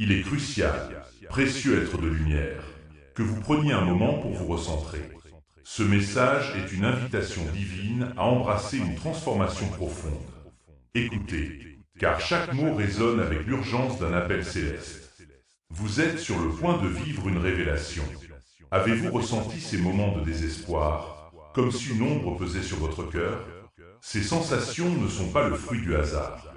Il est crucial, précieux être de lumière, que vous preniez un moment pour vous recentrer. Ce message est une invitation divine à embrasser une transformation profonde. Écoutez, car chaque mot résonne avec l'urgence d'un appel céleste. Vous êtes sur le point de vivre une révélation. Avez-vous ressenti ces moments de désespoir, comme si une ombre pesait sur votre cœur? Ces sensations ne sont pas le fruit du hasard.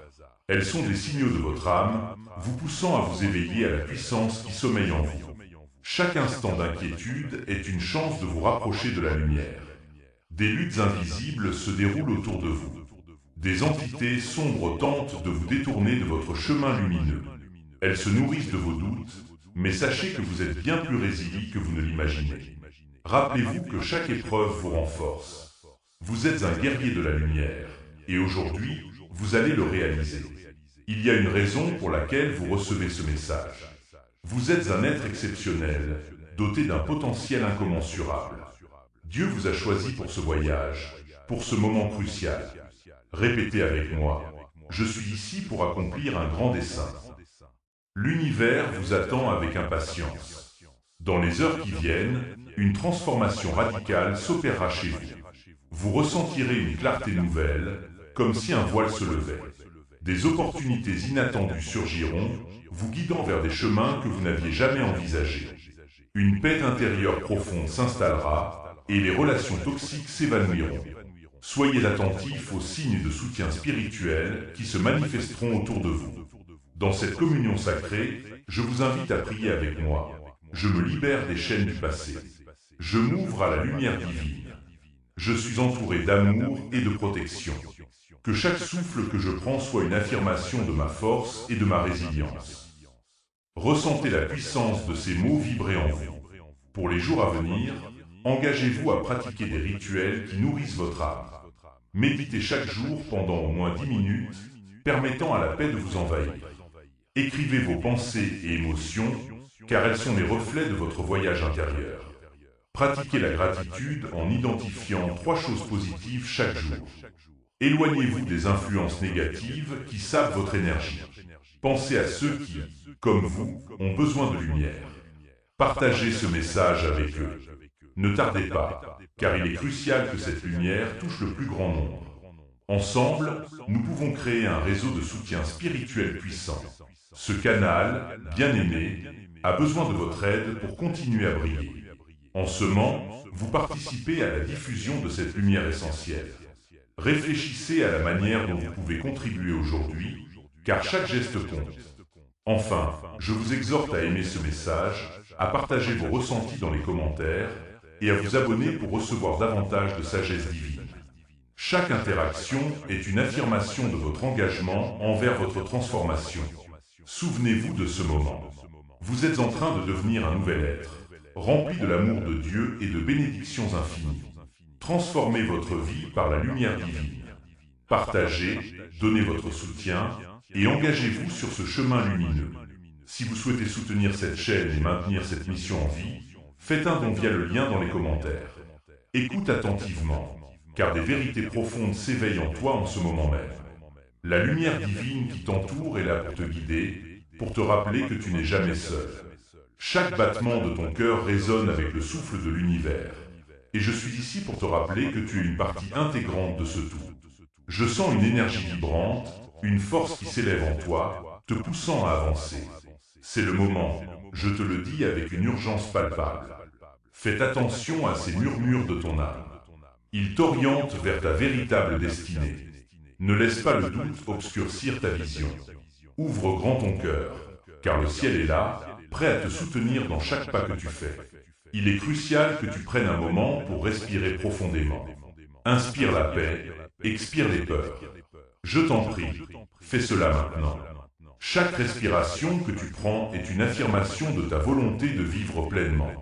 Elles sont des signaux de votre âme, vous poussant à vous éveiller à la puissance qui sommeille en vous. Chaque instant d'inquiétude est une chance de vous rapprocher de la lumière. Des luttes invisibles se déroulent autour de vous. Des entités sombres tentent de vous détourner de votre chemin lumineux. Elles se nourrissent de vos doutes, mais sachez que vous êtes bien plus résilient que vous ne l'imaginez. Rappelez-vous que chaque épreuve vous renforce. Vous êtes un guerrier de la lumière, et aujourd'hui, vous allez le réaliser. Il y a une raison pour laquelle vous recevez ce message. Vous êtes un être exceptionnel, doté d'un potentiel incommensurable. Dieu vous a choisi pour ce voyage, pour ce moment crucial. Répétez avec moi, je suis ici pour accomplir un grand dessein. L'univers vous attend avec impatience. Dans les heures qui viennent, une transformation radicale s'opérera chez vous. Vous ressentirez une clarté nouvelle, comme si un voile se levait. Des opportunités inattendues surgiront, vous guidant vers des chemins que vous n'aviez jamais envisagés. Une paix intérieure profonde s'installera et les relations toxiques s'évanouiront. Soyez attentifs aux signes de soutien spirituel qui se manifesteront autour de vous. Dans cette communion sacrée, je vous invite à prier avec moi. Je me libère des chaînes du passé. Je m'ouvre à la lumière divine. Je suis entouré d'amour et de protection. Que chaque souffle que je prends soit une affirmation de ma force et de ma résilience. Ressentez la puissance de ces mots vibrer en vous. Pour les jours à venir, engagez-vous à pratiquer des rituels qui nourrissent votre âme. Méditez chaque jour pendant au moins 10 minutes, permettant à la paix de vous envahir. Écrivez vos pensées et émotions, car elles sont les reflets de votre voyage intérieur. Pratiquez la gratitude en identifiant 3 choses positives chaque jour. Éloignez-vous des influences négatives qui sapent votre énergie. Pensez à ceux qui, comme vous, ont besoin de lumière. Partagez ce message avec eux. Ne tardez pas, car il est crucial que cette lumière touche le plus grand nombre. Ensemble, nous pouvons créer un réseau de soutien spirituel puissant. Ce canal, bien-aimé, a besoin de votre aide pour continuer à briller. En semant, vous participez à la diffusion de cette lumière essentielle. Réfléchissez à la manière dont vous pouvez contribuer aujourd'hui, car chaque geste compte. Enfin, je vous exhorte à aimer ce message, à partager vos ressentis dans les commentaires et à vous abonner pour recevoir davantage de sagesse divine. Chaque interaction est une affirmation de votre engagement envers votre transformation. Souvenez-vous de ce moment. Vous êtes en train de devenir un nouvel être, rempli de l'amour de Dieu et de bénédictions infinies. Transformez votre vie par la lumière divine. Partagez, donnez votre soutien et engagez-vous sur ce chemin lumineux. Si vous souhaitez soutenir cette chaîne et maintenir cette mission en vie, faites un don via le lien dans les commentaires. Écoute attentivement, car des vérités profondes s'éveillent en toi en ce moment même. La lumière divine qui t'entoure est là pour te guider, pour te rappeler que tu n'es jamais seul. Chaque battement de ton cœur résonne avec le souffle de l'univers. Et je suis ici pour te rappeler que tu es une partie intégrante de ce tout. Je sens une énergie vibrante, une force qui s'élève en toi, te poussant à avancer. C'est le moment, je te le dis avec une urgence palpable. Faites attention à ces murmures de ton âme. Ils t'orientent vers ta véritable destinée. Ne laisse pas le doute obscurcir ta vision. Ouvre grand ton cœur, car le ciel est là, prêt à te soutenir dans chaque pas que tu fais. Il est crucial que tu prennes un moment pour respirer profondément. Inspire la paix, expire les peurs. Je t'en prie, fais cela maintenant. Chaque respiration que tu prends est une affirmation de ta volonté de vivre pleinement.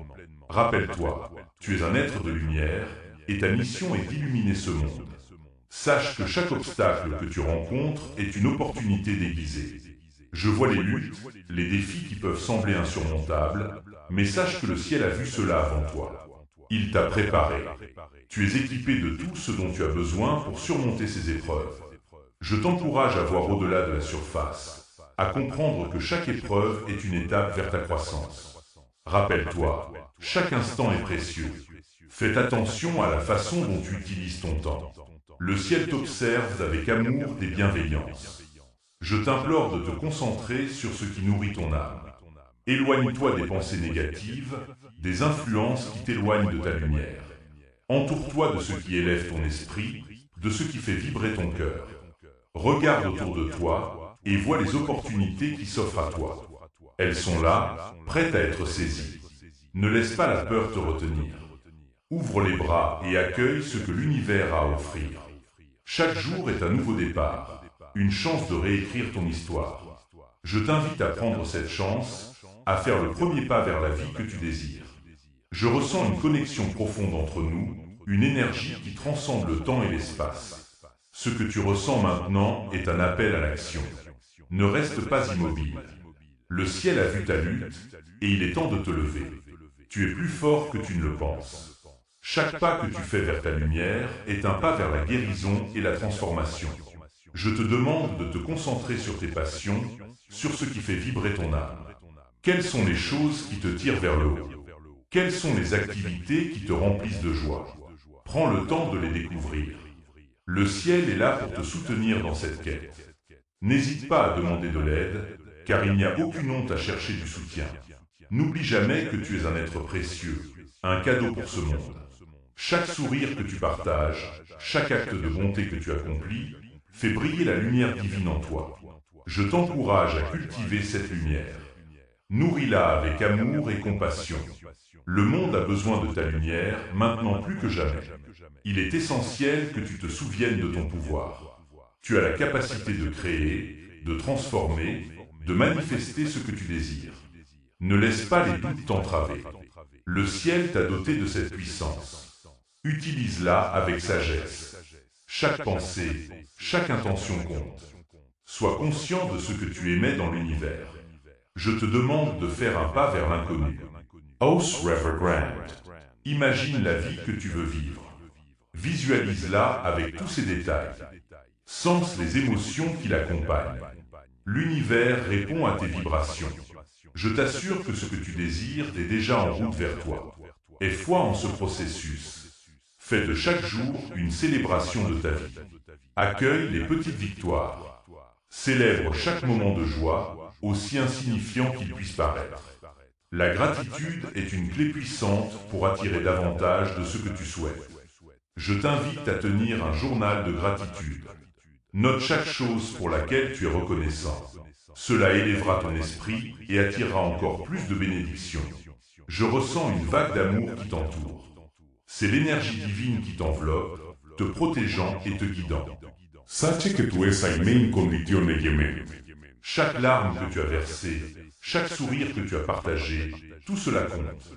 Rappelle-toi, tu es un être de lumière et ta mission est d'illuminer ce monde. Sache que chaque obstacle que tu rencontres est une opportunité déguisée. Je vois les luttes, les défis qui peuvent sembler insurmontables, mais sache que le ciel a vu cela avant toi. Il t'a préparé. Tu es équipé de tout ce dont tu as besoin pour surmonter ces épreuves. Je t'encourage à voir au-delà de la surface. à comprendre que chaque épreuve est une étape vers ta croissance. Rappelle-toi, chaque instant est précieux. Fais attention à la façon dont tu utilises ton temps. Le ciel t'observe avec amour et bienveillance. Je t'implore de te concentrer sur ce qui nourrit ton âme. Éloigne-toi des pensées négatives, des influences qui t'éloignent de ta lumière. Entoure-toi de ce qui élève ton esprit, de ce qui fait vibrer ton cœur. Regarde autour de toi et vois les opportunités qui s'offrent à toi. Elles sont là, prêtes à être saisies. Ne laisse pas la peur te retenir. Ouvre les bras et accueille ce que l'univers a à offrir. Chaque jour est un nouveau départ, une chance de réécrire ton histoire. Je t'invite à prendre cette chance, à faire le premier pas vers la vie que tu désires. Je ressens une connexion profonde entre nous, une énergie qui transcende le temps et l'espace. Ce que tu ressens maintenant est un appel à l'action. Ne reste pas immobile. Le ciel a vu ta lutte et il est temps de te lever. Tu es plus fort que tu ne le penses. Chaque pas que tu fais vers ta lumière est un pas vers la guérison et la transformation. Je te demande de te concentrer sur tes passions, sur ce qui fait vibrer ton âme. Quelles sont les choses qui te tirent vers le haut? Quelles sont les activités qui te remplissent de joie? Prends le temps de les découvrir. Le ciel est là pour te soutenir dans cette quête. N'hésite pas à demander de l'aide, car il n'y a aucune honte à chercher du soutien. N'oublie jamais que tu es un être précieux, un cadeau pour ce monde. Chaque sourire que tu partages, chaque acte de bonté que tu accomplis, fait briller la lumière divine en toi. Je t'encourage à cultiver cette lumière. Nourris-la avec amour et compassion. Le monde a besoin de ta lumière, maintenant plus que jamais. Il est essentiel que tu te souviennes de ton pouvoir. Tu as la capacité de créer, de transformer, de manifester ce que tu désires. Ne laisse pas les doutes t'entraver. Le ciel t'a doté de cette puissance. Utilise-la avec sagesse. Chaque pensée, chaque intention compte. Sois conscient de ce que tu émets dans l'univers. Je te demande de faire un pas vers l'inconnu. Ose Rever Grand. Imagine la vie que tu veux vivre. Visualise-la avec tous ses détails. Sens les émotions qui l'accompagnent. L'univers répond à tes vibrations. Je t'assure que ce que tu désires est déjà en route vers toi. Aie foi en ce processus. Fais de chaque jour une célébration de ta vie. Accueille les petites victoires. Célèbre chaque moment de joie, aussi insignifiant qu'il puisse paraître. La gratitude est une clé puissante pour attirer davantage de ce que tu souhaites. Je t'invite à tenir un journal de gratitude. Note chaque chose pour laquelle tu es reconnaissant. Cela élèvera ton esprit et attirera encore plus de bénédictions. Je ressens une vague d'amour qui t'entoure. C'est l'énergie divine qui t'enveloppe, te protégeant et te guidant. Sache que tu es ahimé en condición de Yemen. Chaque larme que tu as versée, chaque sourire que tu as partagé, tout cela compte.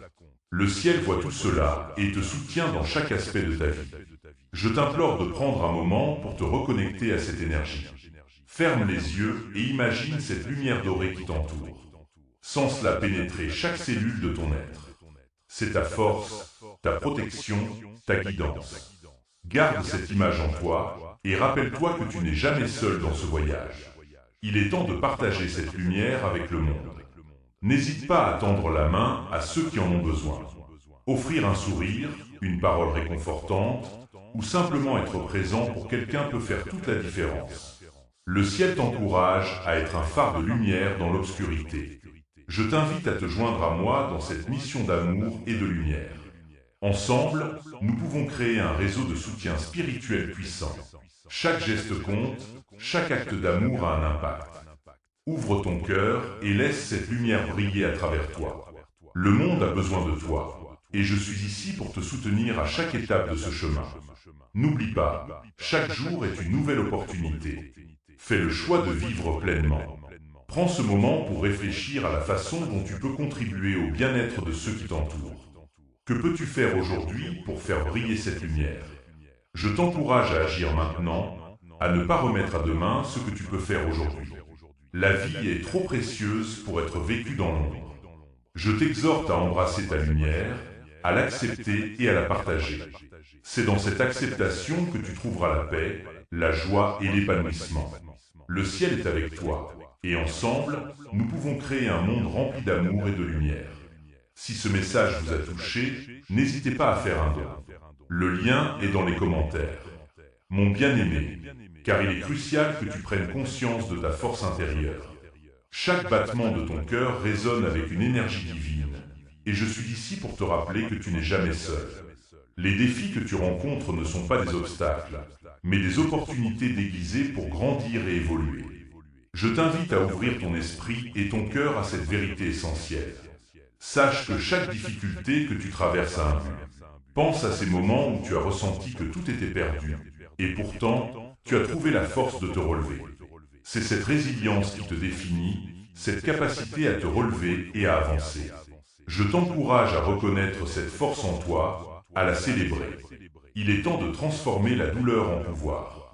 Le ciel voit tout cela et te soutient dans chaque aspect de ta vie. Je t'implore de prendre un moment pour te reconnecter à cette énergie. Ferme les yeux et imagine cette lumière dorée qui t'entoure. Sens-la pénétrer chaque cellule de ton être. C'est ta force, ta protection, ta guidance. Garde cette image en toi et rappelle-toi que tu n'es jamais seul dans ce voyage. Il est temps de partager cette lumière avec le monde. N'hésite pas à tendre la main à ceux qui en ont besoin. Offrir un sourire, une parole réconfortante, ou simplement être présent pour quelqu'un peut faire toute la différence. Le ciel t'encourage à être un phare de lumière dans l'obscurité. Je t'invite à te joindre à moi dans cette mission d'amour et de lumière. Ensemble, nous pouvons créer un réseau de soutien spirituel puissant. Chaque geste compte, chaque acte d'amour a un impact. Ouvre ton cœur et laisse cette lumière briller à travers toi. Le monde a besoin de toi, et je suis ici pour te soutenir à chaque étape de ce chemin. N'oublie pas, chaque jour est une nouvelle opportunité. Fais le choix de vivre pleinement. Prends ce moment pour réfléchir à la façon dont tu peux contribuer au bien-être de ceux qui t'entourent. Que peux-tu faire aujourd'hui pour faire briller cette lumière? Je t'encourage à agir maintenant, à ne pas remettre à demain ce que tu peux faire aujourd'hui. La vie est trop précieuse pour être vécue dans l'ombre. Je t'exhorte à embrasser ta lumière, à l'accepter et à la partager. C'est dans cette acceptation que tu trouveras la paix, la joie et l'épanouissement. Le ciel est avec toi, Et ensemble, nous pouvons créer un monde rempli d'amour et de lumière. Si ce message vous a touché, n'hésitez pas à faire un don. Le lien est dans les commentaires. Mon bien-aimé, car il est crucial que tu prennes conscience de ta force intérieure. Chaque battement de ton cœur résonne avec une énergie divine, et je suis ici pour te rappeler que tu n'es jamais seul. Les défis que tu rencontres ne sont pas des obstacles, mais des opportunités déguisées pour grandir et évoluer. Je t'invite à ouvrir ton esprit et ton cœur à cette vérité essentielle. Sache que chaque difficulté que tu traverses a un but. Pense à ces moments où tu as ressenti que tout était perdu, et pourtant, tu as trouvé la force de te relever. C'est cette résilience qui te définit, cette capacité à te relever et à avancer. Je t'encourage à reconnaître cette force en toi, à la célébrer. Il est temps de transformer la douleur en pouvoir.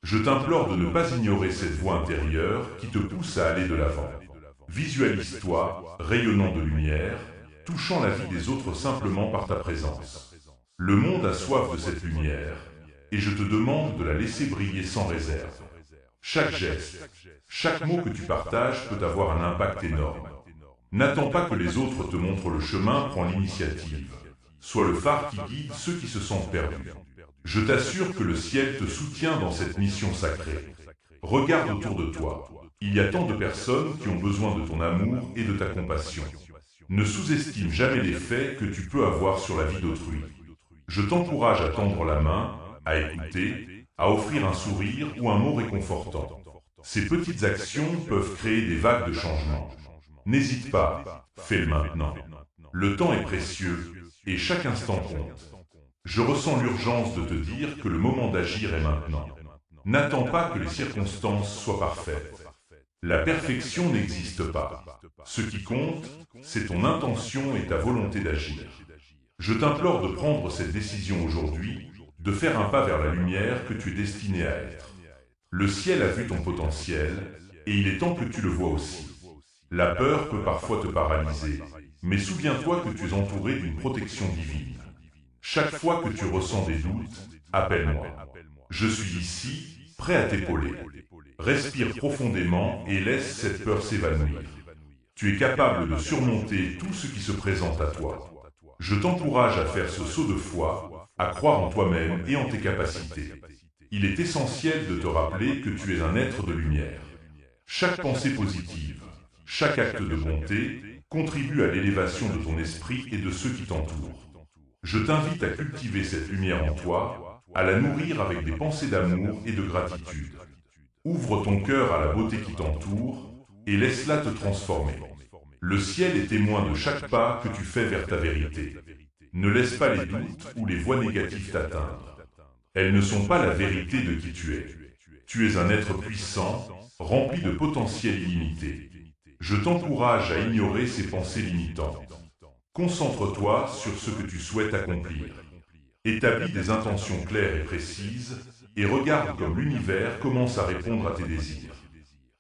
Je t'implore de ne pas ignorer cette voix intérieure qui te pousse à aller de l'avant. Visualise-toi, rayonnant de lumière, touchant la vie des autres simplement par ta présence. Le monde a soif de cette lumière, et je te demande de la laisser briller sans réserve. Chaque geste, chaque mot que tu partages peut avoir un impact énorme. N'attends pas que les autres te montrent le chemin, prends l'initiative. Sois le phare qui guide ceux qui se sentent perdus. Je t'assure que le ciel te soutient dans cette mission sacrée. Regarde autour de toi. Il y a tant de personnes qui ont besoin de ton amour et de ta compassion. Ne sous-estime jamais l'effet que tu peux avoir sur la vie d'autrui. Je t'encourage à tendre la main, à écouter, à offrir un sourire ou un mot réconfortant. Ces petites actions peuvent créer des vagues de changement. N'hésite pas, fais-le maintenant. Le temps est précieux et chaque instant compte. Je ressens l'urgence de te dire que le moment d'agir est maintenant. N'attends pas que les circonstances soient parfaites. La perfection n'existe pas. Ce qui compte, c'est ton intention et ta volonté d'agir. Je t'implore de prendre cette décision aujourd'hui, de faire un pas vers la lumière que tu es destiné à être. Le ciel a vu ton potentiel, et il est temps que tu le vois aussi. La peur peut parfois te paralyser, mais souviens-toi que tu es entouré d'une protection divine. Chaque fois que tu ressens des doutes, appelle-moi. Je suis ici, prêt à t'épauler. Respire profondément et laisse cette peur s'évanouir. Tu es capable de surmonter tout ce qui se présente à toi. Je t'encourage à faire ce saut de foi, à croire en toi-même et en tes capacités. Il est essentiel de te rappeler que tu es un être de lumière. Chaque pensée positive, chaque acte de bonté contribue à l'élévation de ton esprit et de ceux qui t'entourent. Je t'invite à cultiver cette lumière en toi, à la nourrir avec des pensées d'amour et de gratitude. Ouvre ton cœur à la beauté qui t'entoure et laisse-la te transformer. Le ciel est témoin de chaque pas que tu fais vers ta vérité. Ne laisse pas les doutes ou les voix négatives t'atteindre. Elles ne sont pas la vérité de qui tu es. Tu es un être puissant, rempli de potentiel illimité. Je t'encourage à ignorer ces pensées limitantes. Concentre-toi sur ce que tu souhaites accomplir. Établis des intentions claires et précises et regarde comme l'univers commence à répondre à tes désirs.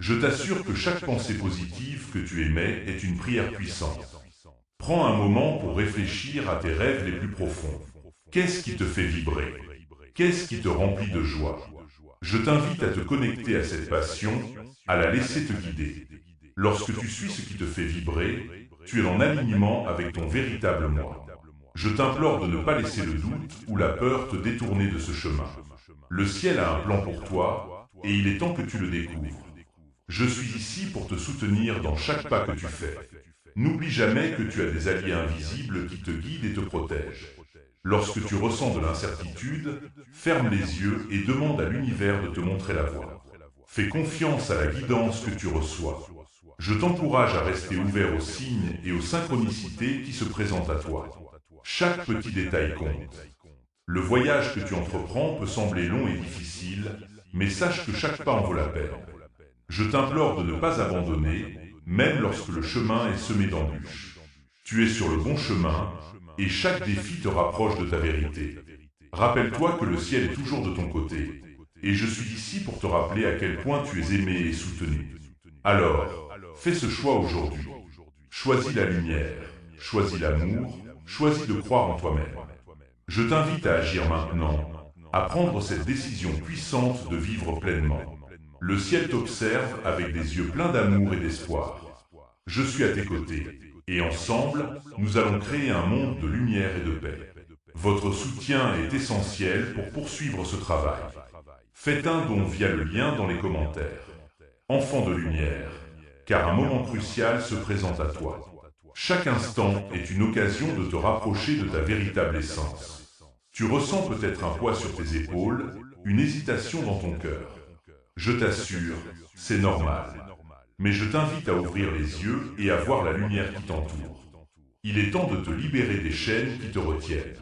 Je t'assure que chaque pensée positive que tu émets est une prière puissante. Prends un moment pour réfléchir à tes rêves les plus profonds. Qu'est-ce qui te fait vibrer? Qu'est-ce qui te remplit de joie? Je t'invite à te connecter à cette passion, à la laisser te guider. Lorsque tu suis ce qui te fait vibrer, tu es en alignement avec ton véritable moi. Je t'implore de ne pas laisser le doute ou la peur te détourner de ce chemin. Le ciel a un plan pour toi, et il est temps que tu le découvres. Je suis ici pour te soutenir dans chaque pas que tu fais. N'oublie jamais que tu as des alliés invisibles qui te guident et te protègent. Lorsque tu ressens de l'incertitude, ferme les yeux et demande à l'univers de te montrer la voie. Fais confiance à la guidance que tu reçois. Je t'encourage à rester ouvert aux signes et aux synchronicités qui se présentent à toi. Chaque petit détail compte. Le voyage que tu entreprends peut sembler long et difficile, mais sache que chaque pas en vaut la peine. Je t'implore de ne pas abandonner, même lorsque le chemin est semé d'embûches. Tu es sur le bon chemin, et chaque défi te rapproche de ta vérité. Rappelle-toi que le ciel est toujours de ton côté, et je suis ici pour te rappeler à quel point tu es aimé et soutenu. Alors, fais ce choix aujourd'hui. Choisis la lumière, choisis l'amour, choisis de croire en toi-même. Je t'invite à agir maintenant, à prendre cette décision puissante de vivre pleinement. Le ciel t'observe avec des yeux pleins d'amour et d'espoir. Je suis à tes côtés, et ensemble, nous allons créer un monde de lumière et de paix. Votre soutien est essentiel pour poursuivre ce travail. Faites un don via le lien dans les commentaires. Enfant de lumière, car un moment crucial se présente à toi. Chaque instant est une occasion de te rapprocher de ta véritable essence. Tu ressens peut-être un poids sur tes épaules, une hésitation dans ton cœur. Je t'assure, c'est normal. Mais je t'invite à ouvrir les yeux et à voir la lumière qui t'entoure. Il est temps de te libérer des chaînes qui te retiennent.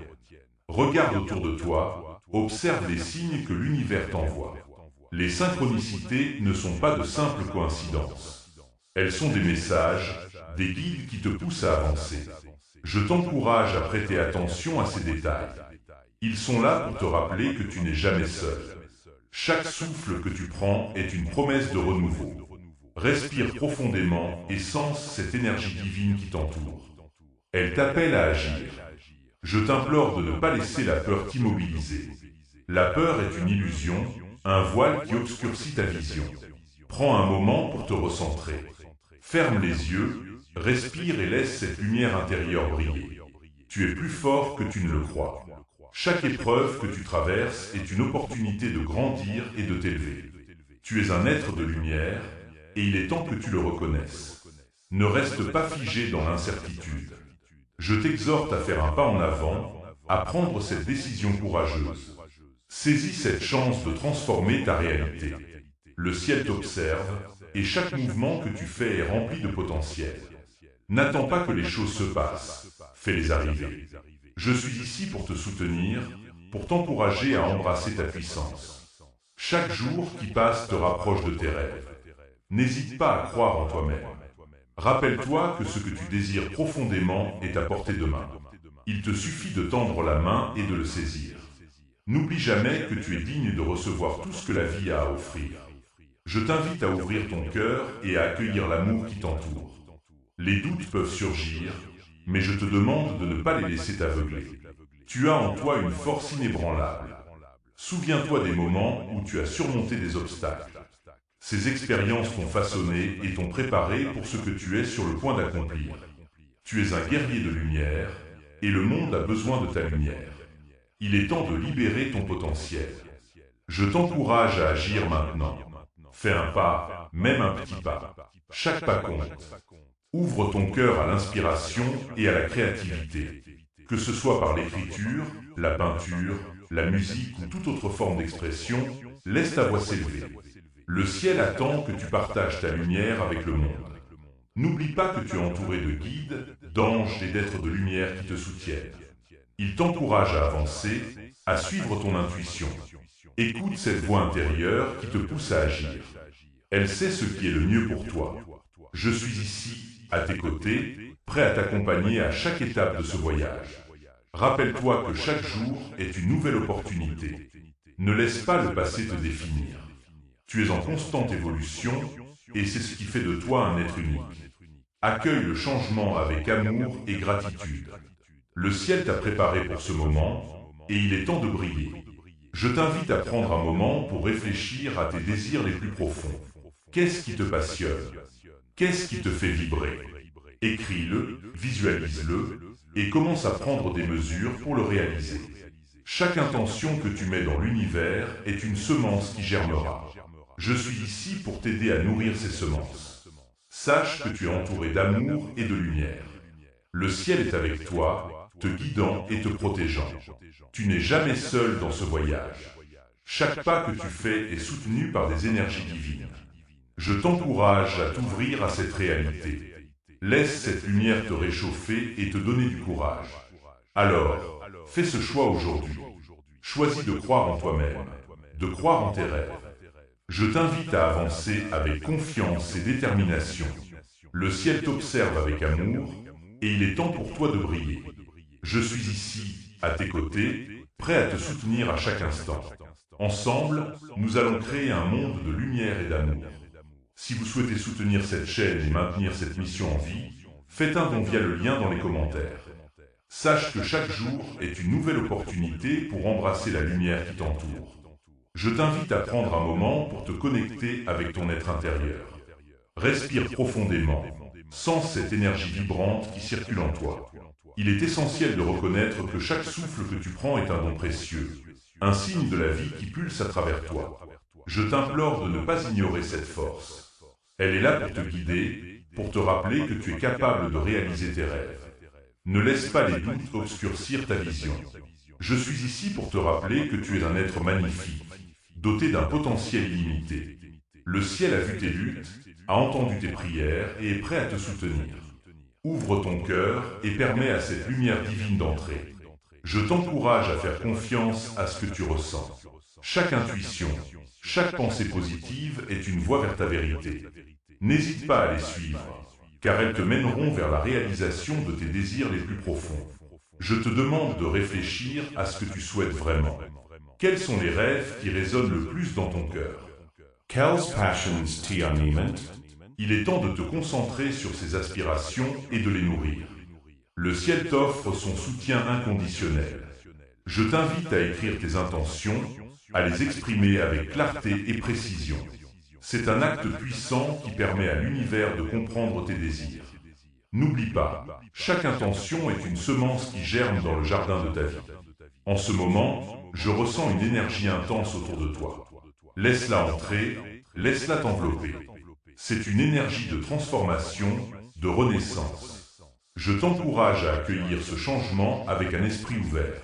Regarde autour de toi, observe les signes que l'univers t'envoie. Les synchronicités ne sont pas de simples coïncidences. Elles sont des messages, des guides qui te poussent à avancer. Je t'encourage à prêter attention à ces détails. Ils sont là pour te rappeler que tu n'es jamais seul. Chaque souffle que tu prends est une promesse de renouveau. Respire profondément et sens cette énergie divine qui t'entoure. Elle t'appelle à agir. Je t'implore de ne pas laisser la peur t'immobiliser. La peur est une illusion, un voile qui obscurcit ta vision. Prends un moment pour te recentrer. Ferme les yeux, respire et laisse cette lumière intérieure briller. Tu es plus fort que tu ne le crois. Chaque épreuve que tu traverses est une opportunité de grandir et de t'élever. Tu es un être de lumière, et il est temps que tu le reconnaisses. Ne reste pas figé dans l'incertitude. Je t'exhorte à faire un pas en avant, à prendre cette décision courageuse. Saisis cette chance de transformer ta réalité. Le ciel t'observe, et chaque mouvement que tu fais est rempli de potentiel. N'attends pas que les choses se passent, fais-les arriver. Je suis ici pour te soutenir, pour t'encourager à embrasser ta puissance. Chaque jour qui passe te rapproche de tes rêves. N'hésite pas à croire en toi-même. Rappelle-toi que ce que tu désires profondément est à portée de main. Il te suffit de tendre la main et de le saisir. N'oublie jamais que tu es digne de recevoir tout ce que la vie a à offrir. Je t'invite à ouvrir ton cœur et à accueillir l'amour qui t'entoure. Les doutes peuvent surgir, mais je te demande de ne pas les laisser t'aveugler. Tu as en toi une force inébranlable. Souviens-toi des moments où tu as surmonté des obstacles. Ces expériences t'ont façonné et t'ont préparé pour ce que tu es sur le point d'accomplir. Tu es un guerrier de lumière, et le monde a besoin de ta lumière. Il est temps de libérer ton potentiel. Je t'encourage à agir maintenant. Fais un pas, même un petit pas. Chaque pas compte. Ouvre ton cœur à l'inspiration et à la créativité. Que ce soit par l'écriture, la peinture, la musique ou toute autre forme d'expression, laisse ta voix s'élever. Le ciel attend que tu partages ta lumière avec le monde. N'oublie pas que tu es entouré de guides, d'anges et d'êtres de lumière qui te soutiennent. Ils t'encouragent à avancer, à suivre ton intuition. Écoute cette voix intérieure qui te pousse à agir. Elle sait ce qui est le mieux pour toi. Je suis ici, à tes côtés, prêt à t'accompagner à chaque étape de ce voyage. Rappelle-toi que chaque jour est une nouvelle opportunité. Ne laisse pas le passé te définir. Tu es en constante évolution, et c'est ce qui fait de toi un être unique. Accueille le changement avec amour et gratitude. Le ciel t'a préparé pour ce moment, et il est temps de briller. Je t'invite à prendre un moment pour réfléchir à tes désirs les plus profonds. Qu'est-ce qui te passionne? Qu'est-ce qui te fait vibrer? Écris-le, visualise-le, et commence à prendre des mesures pour le réaliser. Chaque intention que tu mets dans l'univers est une semence qui germera. Je suis ici pour t'aider à nourrir ces semences. Sache que tu es entouré d'amour et de lumière. Le ciel est avec toi, te guidant et te protégeant. Tu n'es jamais seul dans ce voyage. Chaque pas que tu fais est soutenu par des énergies divines. Je t'encourage à t'ouvrir à cette réalité. Laisse cette lumière te réchauffer et te donner du courage. Alors, fais ce choix aujourd'hui. Choisis de croire en toi-même, de croire en tes rêves. Je t'invite à avancer avec confiance et détermination. Le ciel t'observe avec amour, et il est temps pour toi de briller. Je suis ici, à tes côtés, prêt à te soutenir à chaque instant. Ensemble, nous allons créer un monde de lumière et d'amour. Si vous souhaitez soutenir cette chaîne et maintenir cette mission en vie, faites un don via le lien dans les commentaires. Sache que chaque jour est une nouvelle opportunité pour embrasser la lumière qui t'entoure. Je t'invite à prendre un moment pour te connecter avec ton être intérieur. Respire profondément, sens cette énergie vibrante qui circule en toi. Il est essentiel de reconnaître que chaque souffle que tu prends est un don précieux, un signe de la vie qui pulse à travers toi. Je t'implore de ne pas ignorer cette force. Elle est là pour te guider, pour te rappeler que tu es capable de réaliser tes rêves. Ne laisse pas les doutes obscurcir ta vision. Je suis ici pour te rappeler que tu es un être magnifique, doté d'un potentiel illimité. Le ciel a vu tes luttes, a entendu tes prières et est prêt à te soutenir. Ouvre ton cœur et permets à cette lumière divine d'entrer. Je t'encourage à faire confiance à ce que tu ressens. Chaque intuition, chaque pensée positive est une voie vers ta vérité. N'hésite pas à les suivre, car elles te mèneront vers la réalisation de tes désirs les plus profonds. Je te demande de réfléchir à ce que tu souhaites vraiment. Quels sont les rêves qui résonnent le plus dans ton cœur? Quelles passions t'y animent? Il est temps de te concentrer sur ces aspirations et de les nourrir. Le ciel t'offre son soutien inconditionnel. Je t'invite à écrire tes intentions, à les exprimer avec clarté et précision. C'est un acte puissant qui permet à l'univers de comprendre tes désirs. N'oublie pas, chaque intention est une semence qui germe dans le jardin de ta vie. En ce moment, je ressens une énergie intense autour de toi. Laisse-la entrer, laisse-la t'envelopper. C'est une énergie de transformation, de renaissance. Je t'encourage à accueillir ce changement avec un esprit ouvert.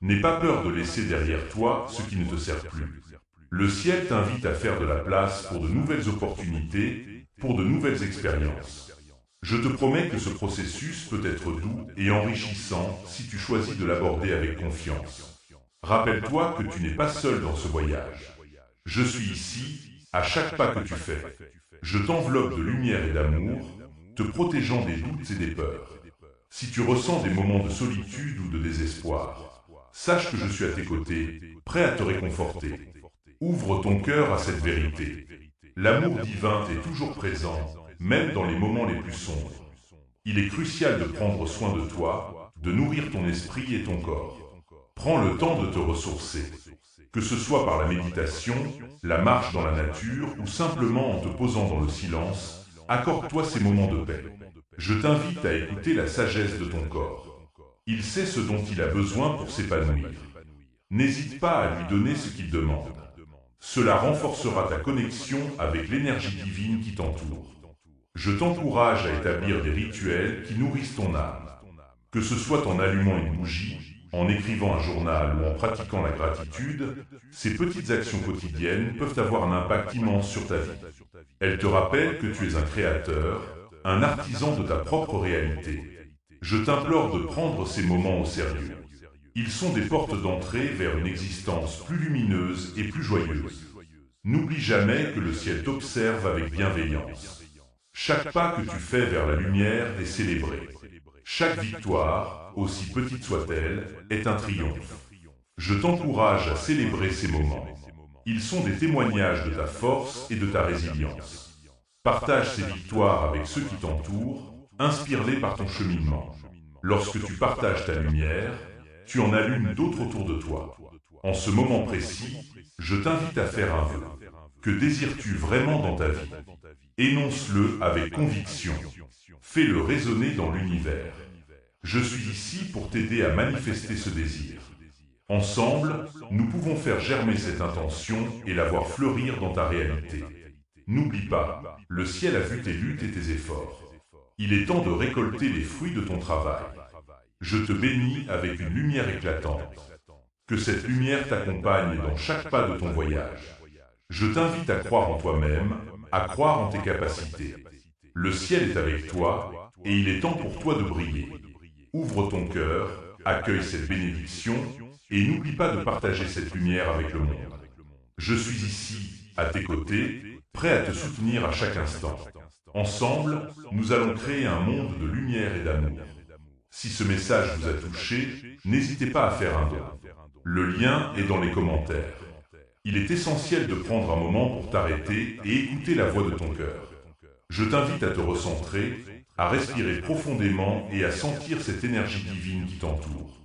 N'aie pas peur de laisser derrière toi ce qui ne te sert plus. Le ciel t'invite à faire de la place pour de nouvelles opportunités, pour de nouvelles expériences. Je te promets que ce processus peut être doux et enrichissant si tu choisis de l'aborder avec confiance. Rappelle-toi que tu n'es pas seul dans ce voyage. Je suis ici, à chaque pas que tu fais. Je t'enveloppe de lumière et d'amour, te protégeant des doutes et des peurs. Si tu ressens des moments de solitude ou de désespoir, sache que je suis à tes côtés, prêt à te réconforter. Ouvre ton cœur à cette vérité. L'amour divin est toujours présent, même dans les moments les plus sombres. Il est crucial de prendre soin de toi, de nourrir ton esprit et ton corps. Prends le temps de te ressourcer. Que ce soit par la méditation, la marche dans la nature ou simplement en te posant dans le silence, accorde-toi ces moments de paix. Je t'invite à écouter la sagesse de ton corps. Il sait ce dont il a besoin pour s'épanouir. N'hésite pas à lui donner ce qu'il demande. Cela renforcera ta connexion avec l'énergie divine qui t'entoure. Je t'encourage à établir des rituels qui nourrissent ton âme. Que ce soit en allumant une bougie, en écrivant un journal ou en pratiquant la gratitude, ces petites actions quotidiennes peuvent avoir un impact immense sur ta vie. Elles te rappellent que tu es un créateur, un artisan de ta propre réalité. Je t'implore de prendre ces moments au sérieux. Ils sont des portes d'entrée vers une existence plus lumineuse et plus joyeuse. N'oublie jamais que le ciel t'observe avec bienveillance. Chaque pas que tu fais vers la lumière est célébré. Chaque victoire, aussi petite soit-elle, est un triomphe. Je t'encourage à célébrer ces moments. Ils sont des témoignages de ta force et de ta résilience. Partage ces victoires avec ceux qui t'entourent, inspire-les par ton cheminement. Lorsque tu partages ta lumière, tu en allumes d'autres autour de toi. En ce moment précis, je t'invite à faire un vœu. Que désires-tu vraiment dans ta vie? Énonce-le avec conviction. Fais-le résonner dans l'univers. Je suis ici pour t'aider à manifester ce désir. Ensemble, nous pouvons faire germer cette intention et la voir fleurir dans ta réalité. N'oublie pas, le ciel a vu tes luttes et tes efforts. Il est temps de récolter les fruits de ton travail. Je te bénis avec une lumière éclatante. Que cette lumière t'accompagne dans chaque pas de ton voyage. Je t'invite à croire en toi-même, à croire en tes capacités. Le ciel est avec toi et il est temps pour toi de briller. Ouvre ton cœur, accueille cette bénédiction et n'oublie pas de partager cette lumière avec le monde. Je suis ici, à tes côtés, prêt à te soutenir à chaque instant. Ensemble, nous allons créer un monde de lumière et d'amour. Si ce message vous a touché, n'hésitez pas à faire un don. Le lien est dans les commentaires. Il est essentiel de prendre un moment pour t'arrêter et écouter la voix de ton cœur. Je t'invite à te recentrer, à respirer profondément et à sentir cette énergie divine qui t'entoure.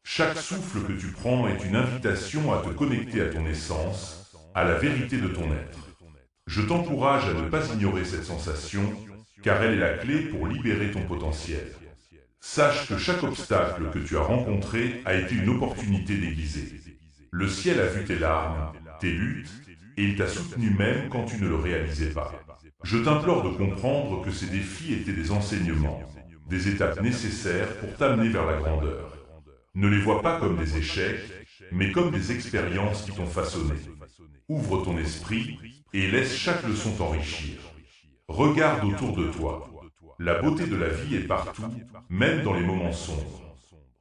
Chaque souffle que tu prends est une invitation à te connecter à ton essence, à la vérité de ton être. Je t'encourage à ne pas ignorer cette sensation, car elle est la clé pour libérer ton potentiel. Sache que chaque obstacle que tu as rencontré a été une opportunité déguisée. Le ciel a vu tes larmes, tes luttes, et il t'a soutenu même quand tu ne le réalisais pas. Je t'implore de comprendre que ces défis étaient des enseignements, des étapes nécessaires pour t'amener vers la grandeur. Ne les vois pas comme des échecs, mais comme des expériences qui t'ont façonné. Ouvre ton esprit et laisse chaque leçon t'enrichir. Regarde autour de toi. La beauté de la vie est partout, même dans les moments sombres.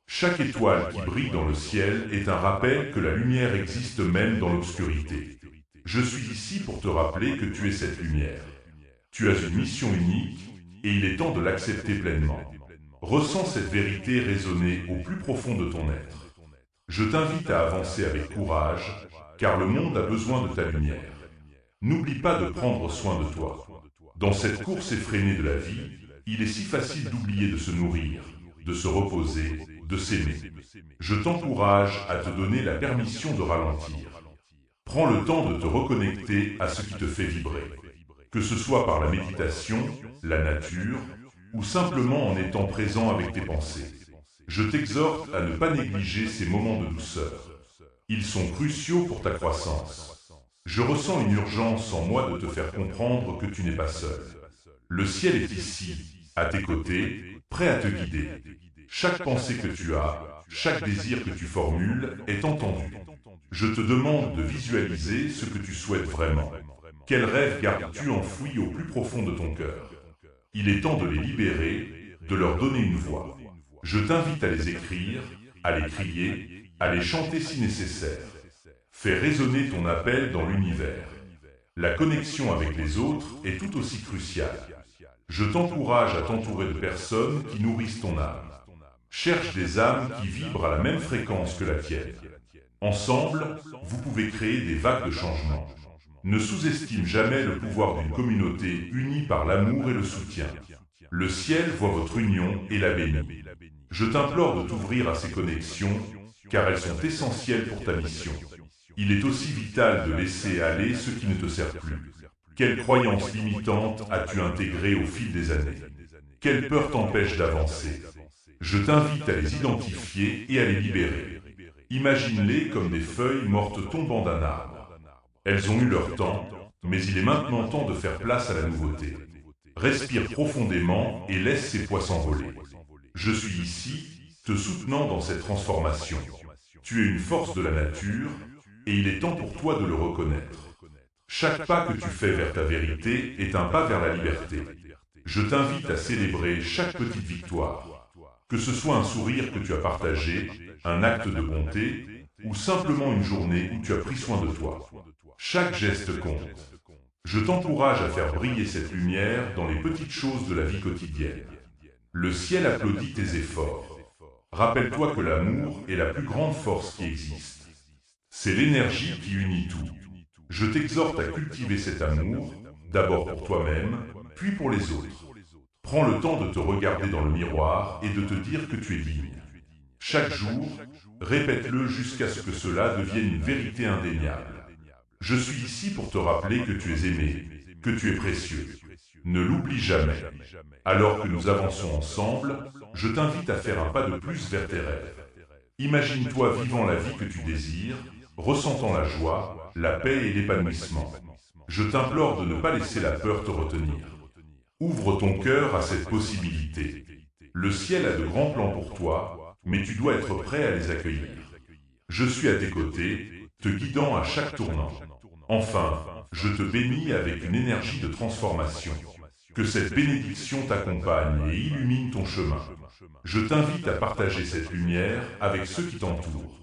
Chaque étoile qui brille dans le ciel est un rappel que la lumière existe même dans l'obscurité. Je suis ici pour te rappeler que tu es cette lumière. Tu as une mission unique et il est temps de l'accepter pleinement. Ressens cette vérité résonner au plus profond de ton être. Je t'invite à avancer avec courage, car le monde a besoin de ta lumière. N'oublie pas de prendre soin de toi. Dans cette course effrénée de la vie, il est si facile d'oublier de se nourrir, de se reposer, de s'aimer. Je t'encourage à te donner la permission de ralentir. Prends le temps de te reconnecter à ce qui te fait vibrer, que ce soit par la méditation, la nature, ou simplement en étant présent avec tes pensées. Je t'exhorte à ne pas négliger ces moments de douceur. Ils sont cruciaux pour ta croissance. Je ressens une urgence en moi de te faire comprendre que tu n'es pas seul. Le ciel est ici, à tes côtés, prêt à te guider. Chaque pensée que tu as, chaque désir que tu formules est entendu. Je te demande de visualiser ce que tu souhaites vraiment. Quels rêves gardes-tu enfouis au plus profond de ton cœur? Il est temps de les libérer, de leur donner une voix. Je t'invite à les écrire, à les crier, à les chanter si nécessaire. Fais résonner ton appel dans l'univers. La connexion avec les autres est tout aussi cruciale. Je t'encourage à t'entourer de personnes qui nourrissent ton âme. Cherche des âmes qui vibrent à la même fréquence que la tienne. Ensemble, vous pouvez créer des vagues de changement. Ne sous-estime jamais le pouvoir d'une communauté unie par l'amour et le soutien. Le ciel voit votre union et la bénit. Je t'implore de t'ouvrir à ces connexions, car elles sont essentielles pour ta mission. Il est aussi vital de laisser aller ce qui ne te sert plus. Quelles croyances limitantes as-tu intégrées au fil des années? Quelle peur t'empêche d'avancer? Je t'invite à les identifier et à les libérer. Imagine-les comme des feuilles mortes tombant d'un arbre. Elles ont eu leur temps, mais il est maintenant temps de faire place à la nouveauté. Respire profondément et laisse ces poids s'envoler. Je suis ici, te soutenant dans cette transformation. Tu es une force de la nature, et il est temps pour toi de le reconnaître. Chaque pas que tu fais vers ta vérité est un pas vers la liberté. Je t'invite à célébrer chaque petite victoire. Que ce soit un sourire que tu as partagé, un acte de bonté, ou simplement une journée où tu as pris soin de toi. Chaque geste compte. Je t'encourage à faire briller cette lumière dans les petites choses de la vie quotidienne. Le ciel applaudit tes efforts. Rappelle-toi que l'amour est la plus grande force qui existe. C'est l'énergie qui unit tout. Je t'exhorte à cultiver cet amour, d'abord pour toi-même, puis pour les autres. Prends le temps de te regarder dans le miroir et de te dire que tu es digne. Chaque jour, répète-le jusqu'à ce que cela devienne une vérité indéniable. Je suis ici pour te rappeler que tu es aimé, que tu es précieux. Ne l'oublie jamais. Alors que nous avançons ensemble, je t'invite à faire un pas de plus vers tes rêves. Imagine-toi vivant la vie que tu désires, ressentant la joie, la paix et l'épanouissement. Je t'implore de ne pas laisser la peur te retenir. Ouvre ton cœur à cette possibilité. Le ciel a de grands plans pour toi, mais tu dois être prêt à les accueillir. Je suis à tes côtés, te guidant à chaque tournant. Enfin, je te bénis avec une énergie de transformation. Que cette bénédiction t'accompagne et illumine ton chemin. Je t'invite à partager cette lumière avec ceux qui t'entourent.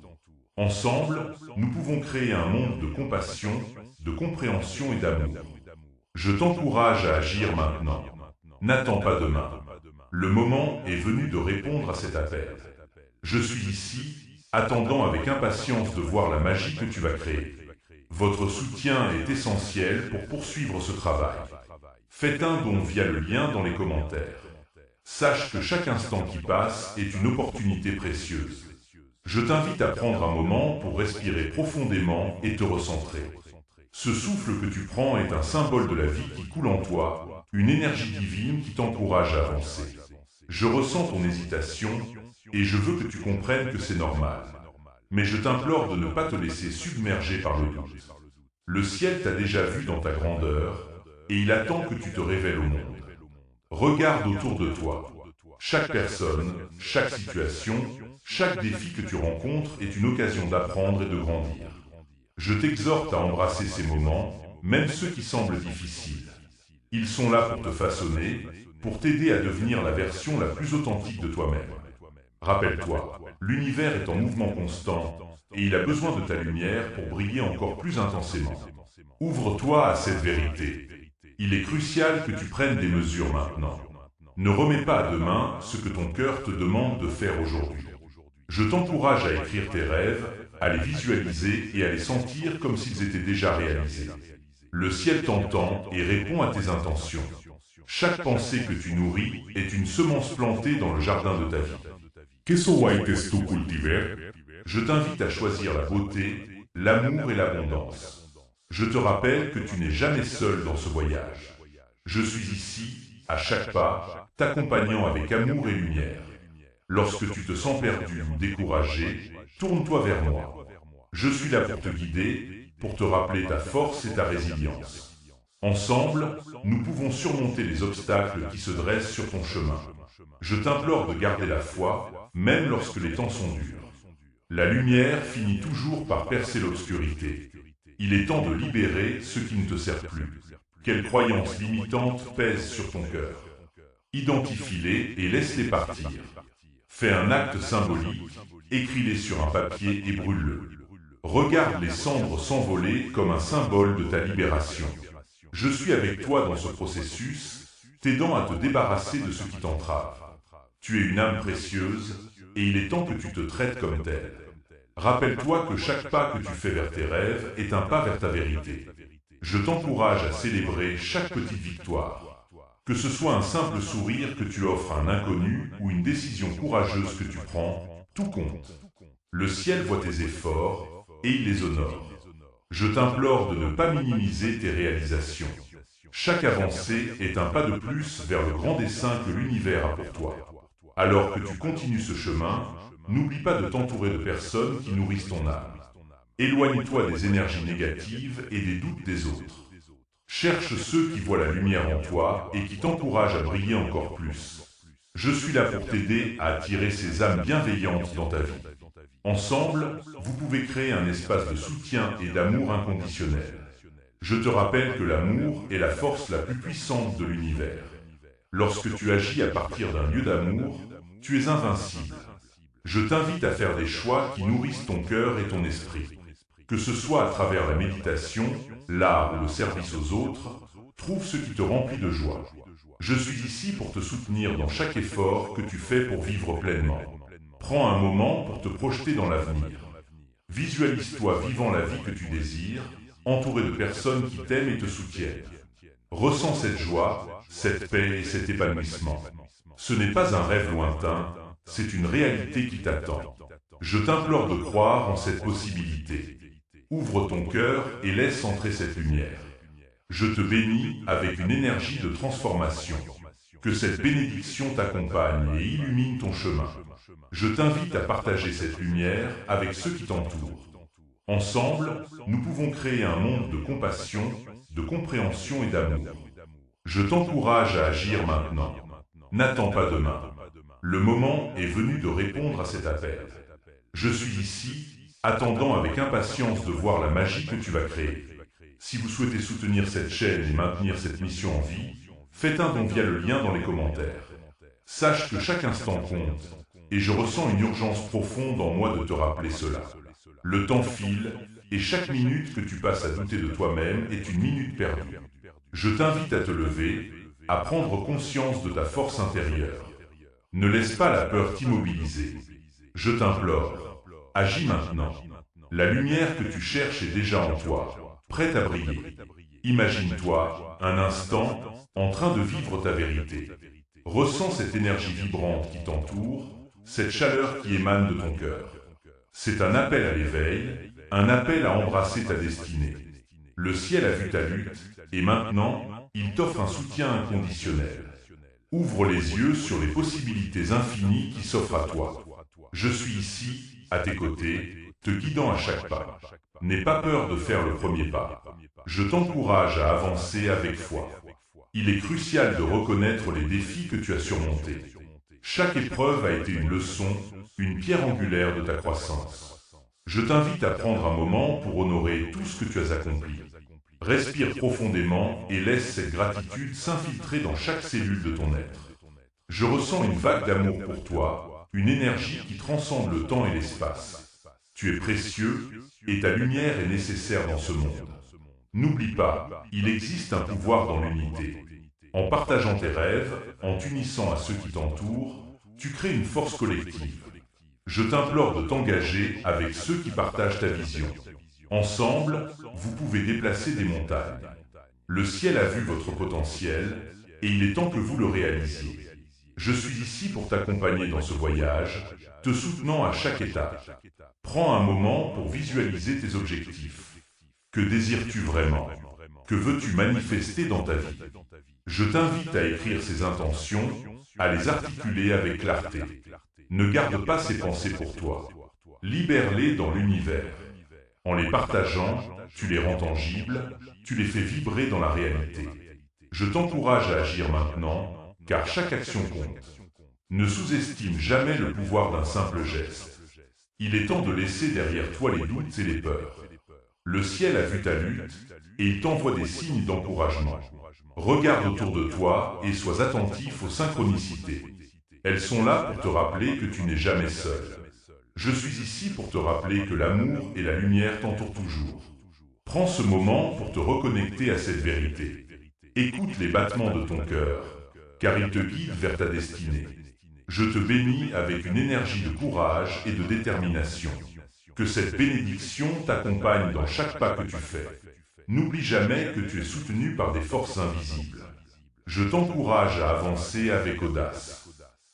Ensemble, nous pouvons créer un monde de compassion, de compréhension et d'amour. Je t'encourage à agir maintenant. N'attends pas demain. Le moment est venu de répondre à cet appel. Je suis ici, attendant avec impatience de voir la magie que tu vas créer. Votre soutien est essentiel pour poursuivre ce travail. Faites un don via le lien dans les commentaires. Sache que chaque instant qui passe est une opportunité précieuse. Je t'invite à prendre un moment pour respirer profondément et te recentrer. Ce souffle que tu prends est un symbole de la vie qui coule en toi, une énergie divine qui t'encourage à avancer. Je ressens ton hésitation et je veux que tu comprennes que c'est normal. Mais je t'implore de ne pas te laisser submerger par le doute. Le ciel t'a déjà vu dans ta grandeur et il attend que tu te révèles au monde. Regarde autour de toi. Chaque personne, chaque situation, chaque défi que tu rencontres est une occasion d'apprendre et de grandir. Je t'exhorte à embrasser ces moments, même ceux qui semblent difficiles. Ils sont là pour te façonner, pour t'aider à devenir la version la plus authentique de toi-même. Rappelle-toi, l'univers est en mouvement constant et il a besoin de ta lumière pour briller encore plus intensément. Ouvre-toi à cette vérité. Il est crucial que tu prennes des mesures maintenant. Ne remets pas à demain ce que ton cœur te demande de faire aujourd'hui. Je t'encourage à écrire tes rêves, à les visualiser et à les sentir comme s'ils étaient déjà réalisés. Le ciel t'entend et répond à tes intentions. Chaque pensée que tu nourris est une semence plantée dans le jardin de ta vie. ¿Qué soaites tu cultiver? Je t'invite à choisir la beauté, l'amour et l'abondance. Je te rappelle que tu n'es jamais seul dans ce voyage. Je suis ici, à chaque pas, t'accompagnant avec amour et lumière. Lorsque tu te sens perdu ou découragé, tourne-toi vers moi. Je suis là pour te guider, pour te rappeler ta force et ta résilience. Ensemble, nous pouvons surmonter les obstacles qui se dressent sur ton chemin. Je t'implore de garder la foi, même lorsque les temps sont durs. La lumière finit toujours par percer l'obscurité. Il est temps de libérer ce qui ne te sert plus. Quelles croyances limitantes pèsent sur ton cœur? Identifie-les et laisse-les partir. Fais un acte symbolique, écris-les sur un papier et brûle-le. Regarde les cendres s'envoler comme un symbole de ta libération. Je suis avec toi dans ce processus, t'aidant à te débarrasser de ce qui t'entrave. Tu es une âme précieuse et il est temps que tu te traites comme telle. Rappelle-toi que chaque pas que tu fais vers tes rêves est un pas vers ta vérité. Je t'encourage à célébrer chaque petite victoire. Que ce soit un simple sourire que tu offres à un inconnu ou une décision courageuse que tu prends, tout compte. Le ciel voit tes efforts et il les honore. Je t'implore de ne pas minimiser tes réalisations. Chaque avancée est un pas de plus vers le grand dessein que l'univers a pour toi. Alors que tu continues ce chemin, n'oublie pas de t'entourer de personnes qui nourrissent ton âme. Éloigne-toi des énergies négatives et des doutes des autres. Cherche ceux qui voient la lumière en toi et qui t'encouragent à briller encore plus. Je suis là pour t'aider à attirer ces âmes bienveillantes dans ta vie. Ensemble, vous pouvez créer un espace de soutien et d'amour inconditionnel. Je te rappelle que l'amour est la force la plus puissante de l'univers. Lorsque tu agis à partir d'un lieu d'amour, tu es invincible. Je t'invite à faire des choix qui nourrissent ton cœur et ton esprit. Que ce soit à travers la méditation, l'art ou le service aux autres, trouve ce qui te remplit de joie. Je suis ici pour te soutenir dans chaque effort que tu fais pour vivre pleinement. Prends un moment pour te projeter dans l'avenir. Visualise-toi vivant la vie que tu désires, entouré de personnes qui t'aiment et te soutiennent. Ressens cette joie, cette paix et cet épanouissement. Ce n'est pas un rêve lointain, c'est une réalité qui t'attend. Je t'implore de croire en cette possibilité. Ouvre ton cœur et laisse entrer cette lumière. Je te bénis avec une énergie de transformation. Que cette bénédiction t'accompagne et illumine ton chemin. Je t'invite à partager cette lumière avec ceux qui t'entourent. Ensemble, nous pouvons créer un monde de compassion, de compréhension et d'amour. Je t'encourage à agir maintenant. N'attends pas demain. Le moment est venu de répondre à cet appel. Je suis ici, attendant avec impatience de voir la magie que tu vas créer. Si vous souhaitez soutenir cette chaîne et maintenir cette mission en vie, faites un don via le lien dans les commentaires. Sache que chaque instant compte, et je ressens une urgence profonde en moi de te rappeler cela. Le temps file, et chaque minute que tu passes à douter de toi-même est une minute perdue. Je t'invite à te lever, à prendre conscience de ta force intérieure. Ne laisse pas la peur t'immobiliser. Je t'implore, agis maintenant. La lumière que tu cherches est déjà en toi, prête à briller. Imagine-toi, un instant, en train de vivre ta vérité. Ressens cette énergie vibrante qui t'entoure, cette chaleur qui émane de ton cœur. C'est un appel à l'éveil, un appel à embrasser ta destinée. Le ciel a vu ta lutte, et maintenant, il t'offre un soutien inconditionnel. Ouvre les yeux sur les possibilités infinies qui s'offrent à toi. Je suis ici, à tes côtés, te guidant à chaque pas. N'aie pas peur de faire le premier pas. Je t'encourage à avancer avec foi. Il est crucial de reconnaître les défis que tu as surmontés. Chaque épreuve a été une leçon, une pierre angulaire de ta croissance. Je t'invite à prendre un moment pour honorer tout ce que tu as accompli. Respire profondément et laisse cette gratitude s'infiltrer dans chaque cellule de ton être. Je ressens une vague d'amour pour toi, une énergie qui transcende le temps et l'espace. Tu es précieux et ta lumière est nécessaire dans ce monde. N'oublie pas, il existe un pouvoir dans l'unité. En partageant tes rêves, en t'unissant à ceux qui t'entourent, tu crées une force collective. Je t'implore de t'engager avec ceux qui partagent ta vision. Ensemble, vous pouvez déplacer des montagnes. Le ciel a vu votre potentiel et il est temps que vous le réalisiez. Je suis ici pour t'accompagner dans ce voyage, te soutenant à chaque étape. Prends un moment pour visualiser tes objectifs. Que désires-tu vraiment? Que veux-tu manifester dans ta vie? Je t'invite à écrire ces intentions, à les articuler avec clarté. Ne garde pas ces pensées pour toi. Libère-les dans l'univers. En les partageant, tu les rends tangibles, tu les fais vibrer dans la réalité. Je t'encourage à agir maintenant, car chaque action compte. Ne sous-estime jamais le pouvoir d'un simple geste. Il est temps de laisser derrière toi les doutes et les peurs. Le ciel a vu ta lutte, et il t'envoie des signes d'encouragement. Regarde autour de toi et sois attentif aux synchronicités. Elles sont là pour te rappeler que tu n'es jamais seul. Je suis ici pour te rappeler que l'amour et la lumière t'entourent toujours. Prends ce moment pour te reconnecter à cette vérité. Écoute les battements de ton cœur, car ils te guident vers ta destinée. Je te bénis avec une énergie de courage et de détermination. Que cette bénédiction t'accompagne dans chaque pas que tu fais. N'oublie jamais que tu es soutenu par des forces invisibles. Je t'encourage à avancer avec audace.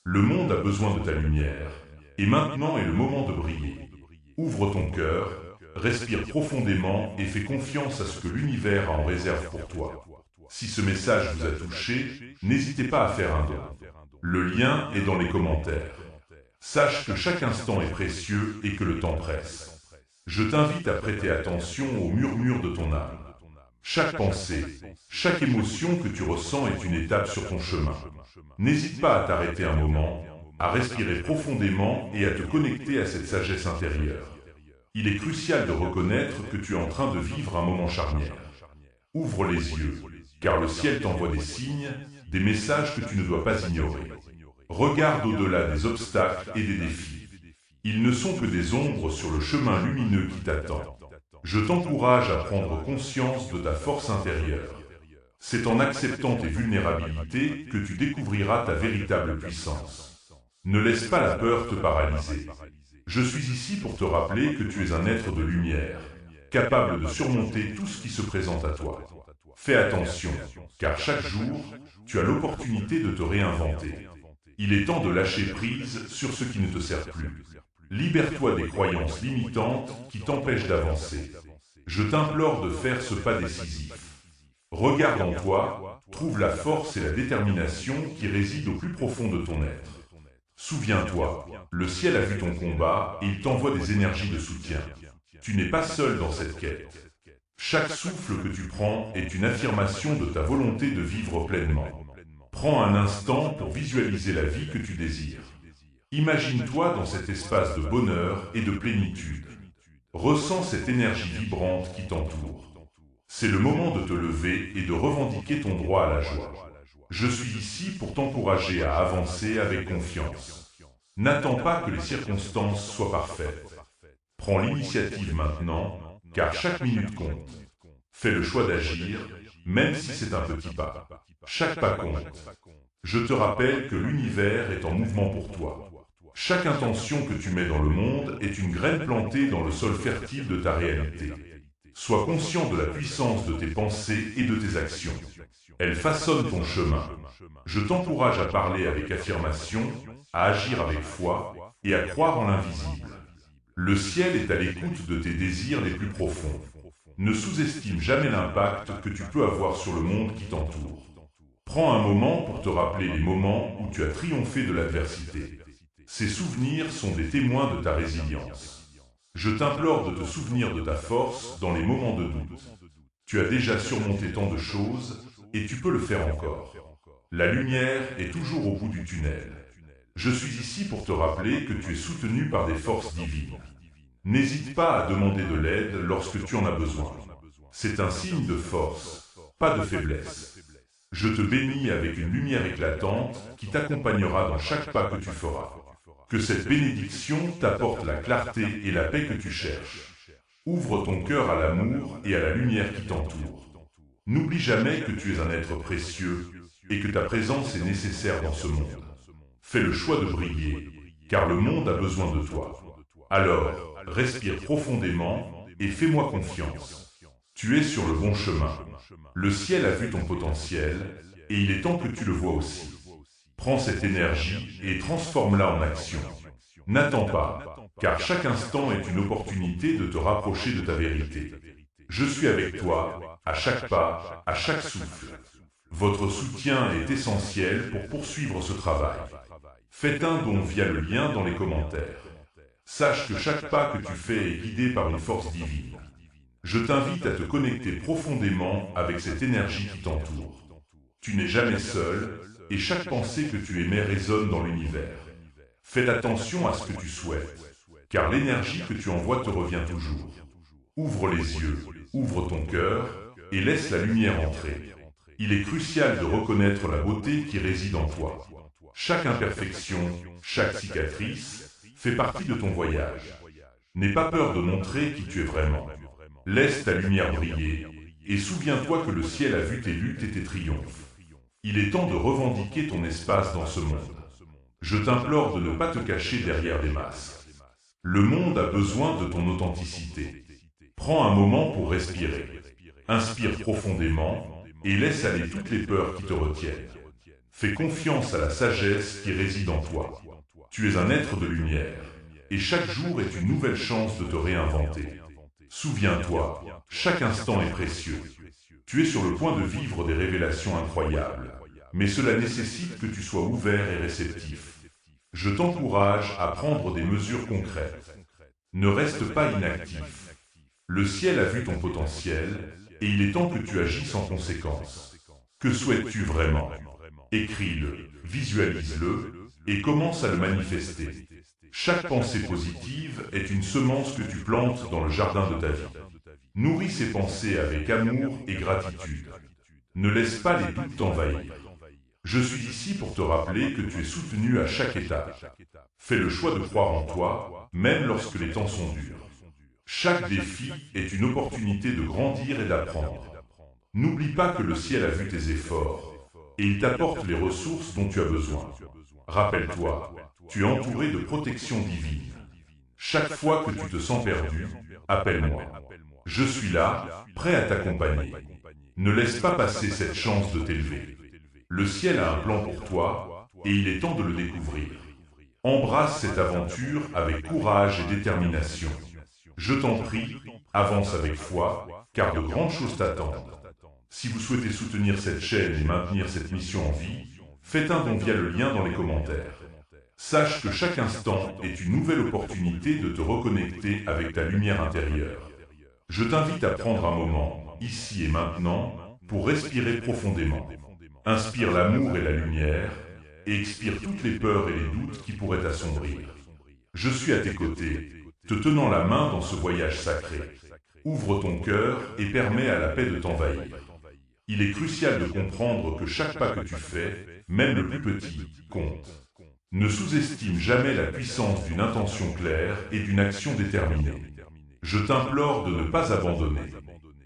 Le monde a besoin de ta lumière, et maintenant est le moment de briller. Ouvre ton cœur, respire profondément et fais confiance à ce que l'univers a en réserve pour toi. Si ce message vous a touché, n'hésitez pas à faire un don. Le lien est dans les commentaires. Sache que chaque instant est précieux et que le temps presse. Je t'invite à prêter attention aux murmures de ton âme. Chaque pensée, chaque émotion que tu ressens est une étape sur ton chemin. N'hésite pas à t'arrêter un moment, à respirer profondément et à te connecter à cette sagesse intérieure. Il est crucial de reconnaître que tu es en train de vivre un moment charnière. Ouvre les yeux, car le ciel t'envoie des signes, des messages que tu ne dois pas ignorer. Regarde au-delà des obstacles et des défis. Ils ne sont que des ombres sur le chemin lumineux qui t'attend. Je t'encourage à prendre conscience de ta force intérieure. C'est en acceptant tes vulnérabilités que tu découvriras ta véritable puissance. Ne laisse pas la peur te paralyser. Je suis ici pour te rappeler que tu es un être de lumière, capable de surmonter tout ce qui se présente à toi. Fais attention, car chaque jour, tu as l'opportunité de te réinventer. Il est temps de lâcher prise sur ce qui ne te sert plus. Libère-toi des croyances limitantes qui t'empêchent d'avancer. Je t'implore de faire ce pas décisif. Regarde en toi, trouve la force et la détermination qui résident au plus profond de ton être. Souviens-toi, le ciel a vu ton combat et il t'envoie des énergies de soutien. Tu n'es pas seul dans cette quête. Chaque souffle que tu prends est une affirmation de ta volonté de vivre pleinement. Prends un instant pour visualiser la vie que tu désires. Imagine-toi dans cet espace de bonheur et de plénitude. Ressens cette énergie vibrante qui t'entoure. C'est le moment de te lever et de revendiquer ton droit à la joie. Je suis ici pour t'encourager à avancer avec confiance. N'attends pas que les circonstances soient parfaites. Prends l'initiative maintenant, car chaque minute compte. Fais le choix d'agir, même si c'est un petit pas. Chaque pas compte. Je te rappelle que l'univers est en mouvement pour toi. Chaque intention que tu mets dans le monde est une graine plantée dans le sol fertile de ta réalité. Sois conscient de la puissance de tes pensées et de tes actions. Elles façonnent ton chemin. Je t'encourage à parler avec affirmation, à agir avec foi et à croire en l'invisible. Le ciel est à l'écoute de tes désirs les plus profonds. Ne sous-estime jamais l'impact que tu peux avoir sur le monde qui t'entoure. Prends un moment pour te rappeler les moments où tu as triomphé de l'adversité. Ces souvenirs sont des témoins de ta résilience. Je t'implore de te souvenir de ta force dans les moments de doute. Tu as déjà surmonté tant de choses et tu peux le faire encore. La lumière est toujours au bout du tunnel. Je suis ici pour te rappeler que tu es soutenu par des forces divines. N'hésite pas à demander de l'aide lorsque tu en as besoin. C'est un signe de force, pas de faiblesse. Je te bénis avec une lumière éclatante qui t'accompagnera dans chaque pas que tu feras. Que cette bénédiction t'apporte la clarté et la paix que tu cherches. Ouvre ton cœur à l'amour et à la lumière qui t'entoure. N'oublie jamais que tu es un être précieux et que ta présence est nécessaire dans ce monde. Fais le choix de briller, car le monde a besoin de toi. Alors, respire profondément et fais-moi confiance. Tu es sur le bon chemin. Le ciel a vu ton potentiel et il est temps que tu le vois aussi. Prends cette énergie et transforme-la en action. N'attends pas, car chaque instant est une opportunité de te rapprocher de ta vérité. Je suis avec toi, à chaque pas, à chaque souffle. Votre soutien est essentiel pour poursuivre ce travail. Faites un don via le lien dans les commentaires. Sache que chaque pas que tu fais est guidé par une force divine. Je t'invite à te connecter profondément avec cette énergie qui t'entoure. Tu n'es jamais seul, et chaque pensée que tu émets résonne dans l'univers. Fais attention à ce que tu souhaites, car l'énergie que tu envoies te revient toujours. Ouvre les yeux, ouvre ton cœur, et laisse la lumière entrer. Il est crucial de reconnaître la beauté qui réside en toi. Chaque imperfection, chaque cicatrice, fait partie de ton voyage. N'aie pas peur de montrer qui tu es vraiment. Laisse ta lumière briller, et souviens-toi que le ciel a vu tes luttes et tes triomphes. Il est temps de revendiquer ton espace dans ce monde. Je t'implore de ne pas te cacher derrière des masques. Le monde a besoin de ton authenticité. Prends un moment pour respirer. Inspire profondément et laisse aller toutes les peurs qui te retiennent. Fais confiance à la sagesse qui réside en toi. Tu es un être de lumière, et chaque jour est une nouvelle chance de te réinventer. Souviens-toi, chaque instant est précieux. Tu es sur le point de vivre des révélations incroyables, mais cela nécessite que tu sois ouvert et réceptif. Je t'encourage à prendre des mesures concrètes. Ne reste pas inactif. Le ciel a vu ton potentiel, et il est temps que tu agisses en conséquence. Que souhaites-tu vraiment ? Écris-le, visualise-le, et commence à le manifester. Chaque pensée positive est une semence que tu plantes dans le jardin de ta vie. Nourris ces pensées avec amour et gratitude. Ne laisse pas les doutes t'envahir. Je suis ici pour te rappeler que tu es soutenu à chaque étape. Fais le choix de croire en toi, même lorsque les temps sont durs. Chaque défi est une opportunité de grandir et d'apprendre. N'oublie pas que le ciel a vu tes efforts, et il t'apporte les ressources dont tu as besoin. Rappelle-toi, tu es entouré de protection divine. Chaque fois que tu te sens perdu, appelle-moi. Je suis là, prêt à t'accompagner. Ne laisse pas passer cette chance de t'élever. Le ciel a un plan pour toi, et il est temps de le découvrir. Embrasse cette aventure avec courage et détermination. Je t'en prie, avance avec foi, car de grandes choses t'attendent. Si vous souhaitez soutenir cette chaîne et maintenir cette mission en vie, faites un don via le lien dans les commentaires. Sache que chaque instant est une nouvelle opportunité de te reconnecter avec ta lumière intérieure. Je t'invite à prendre un moment, ici et maintenant, pour respirer profondément. Inspire l'amour et la lumière, et expire toutes les peurs et les doutes qui pourraient t'assombrir. Je suis à tes côtés, te tenant la main dans ce voyage sacré. Ouvre ton cœur et permets à la paix de t'envahir. Il est crucial de comprendre que chaque pas que tu fais, même le plus petit, compte. Ne sous-estime jamais la puissance d'une intention claire et d'une action déterminée. Je t'implore de ne pas abandonner.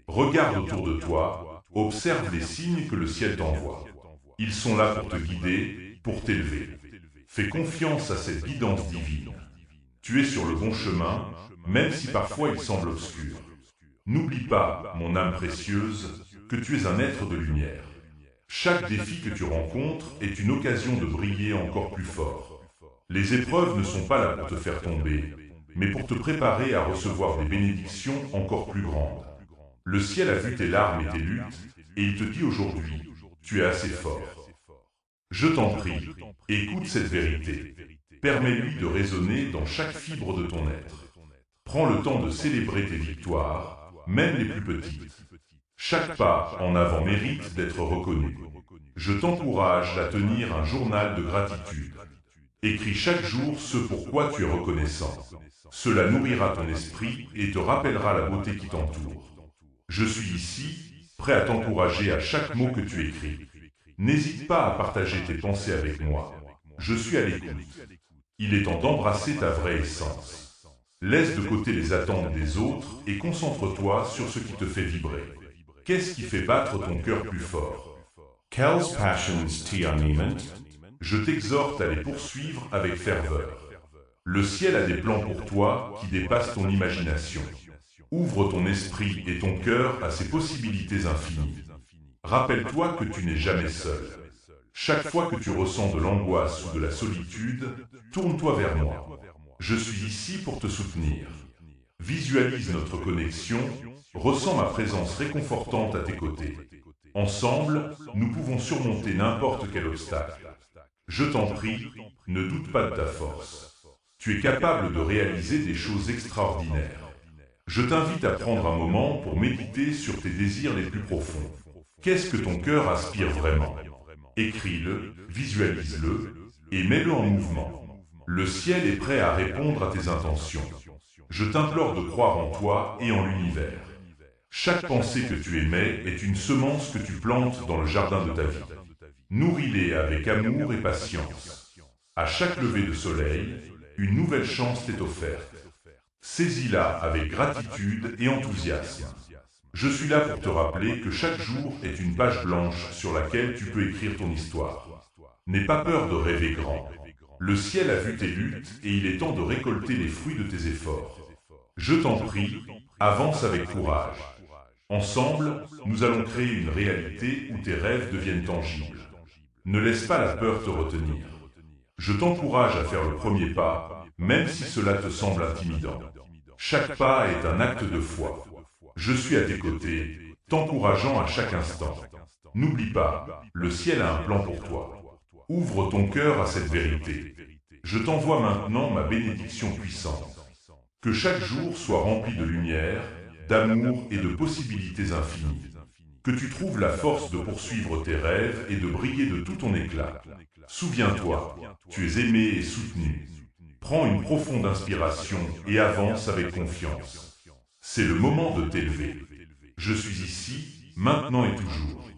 Regarde autour de toi, observe les signes que le ciel t'envoie. Ils sont là pour te guider, pour t'élever. Fais confiance à cette guidance divine. Tu es sur le bon chemin, même si parfois il semble obscur. N'oublie pas, mon âme précieuse, que tu es un être de lumière. Chaque défi que tu rencontres est une occasion de briller encore plus fort. Les épreuves ne sont pas là pour te faire tomber, mais pour te préparer à recevoir des bénédictions encore plus grandes. Le ciel a vu tes larmes et tes luttes, et il te dit aujourd'hui, tu es assez fort. Je t'en prie, écoute cette vérité. Permets-lui de résonner dans chaque fibre de ton être. Prends le temps de célébrer tes victoires, même les plus petites. Chaque pas en avant mérite d'être reconnu. Je t'encourage à tenir un journal de gratitude. Écris chaque jour ce pourquoi tu es reconnaissant. Cela nourrira ton esprit et te rappellera la beauté qui t'entoure. Je suis ici, prêt à t'encourager à chaque mot que tu écris. N'hésite pas à partager tes pensées avec moi. Je suis à l'écoute. Il est temps d'embrasser ta vraie essence. Laisse de côté les attentes des autres et concentre-toi sur ce qui te fait vibrer. Qu'est-ce qui fait battre ton cœur plus fort? Quelles passions t'y animent? Je t'exhorte à les poursuivre avec ferveur. Le ciel a des plans pour toi qui dépassent ton imagination. Ouvre ton esprit et ton cœur à ces possibilités infinies. Rappelle-toi que tu n'es jamais seul. Chaque fois que tu ressens de l'angoisse ou de la solitude, tourne-toi vers moi. Je suis ici pour te soutenir. Visualise notre connexion, ressens ma présence réconfortante à tes côtés. Ensemble, nous pouvons surmonter n'importe quel obstacle. Je t'en prie, ne doute pas de ta force. Tu es capable de réaliser des choses extraordinaires. Je t'invite à prendre un moment pour méditer sur tes désirs les plus profonds. Qu'est-ce que ton cœur aspire vraiment? Écris-le, visualise-le et mets-le en mouvement. Le ciel est prêt à répondre à tes intentions. Je t'implore de croire en toi et en l'univers. Chaque pensée que tu émets est une semence que tu plantes dans le jardin de ta vie. Nourris-les avec amour et patience. À chaque lever de soleil, une nouvelle chance t'est offerte. Saisis-la avec gratitude et enthousiasme. Je suis là pour te rappeler que chaque jour est une page blanche sur laquelle tu peux écrire ton histoire. N'aie pas peur de rêver grand. Le ciel a vu tes luttes et il est temps de récolter les fruits de tes efforts. Je t'en prie, avance avec courage. Ensemble, nous allons créer une réalité où tes rêves deviennent tangibles. Ne laisse pas la peur te retenir. Je t'encourage à faire le premier pas, même si cela te semble intimidant. Chaque pas est un acte de foi. Je suis à tes côtés, t'encourageant à chaque instant. N'oublie pas, le ciel a un plan pour toi. Ouvre ton cœur à cette vérité. Je t'envoie maintenant ma bénédiction puissante. Que chaque jour soit rempli de lumière, d'amour et de possibilités infinies. Que tu trouves la force de poursuivre tes rêves et de briller de tout ton éclat. Souviens-toi, tu es aimé et soutenu. Prends une profonde inspiration et avance avec confiance. C'est le moment de t'élever. Je suis ici, maintenant et toujours.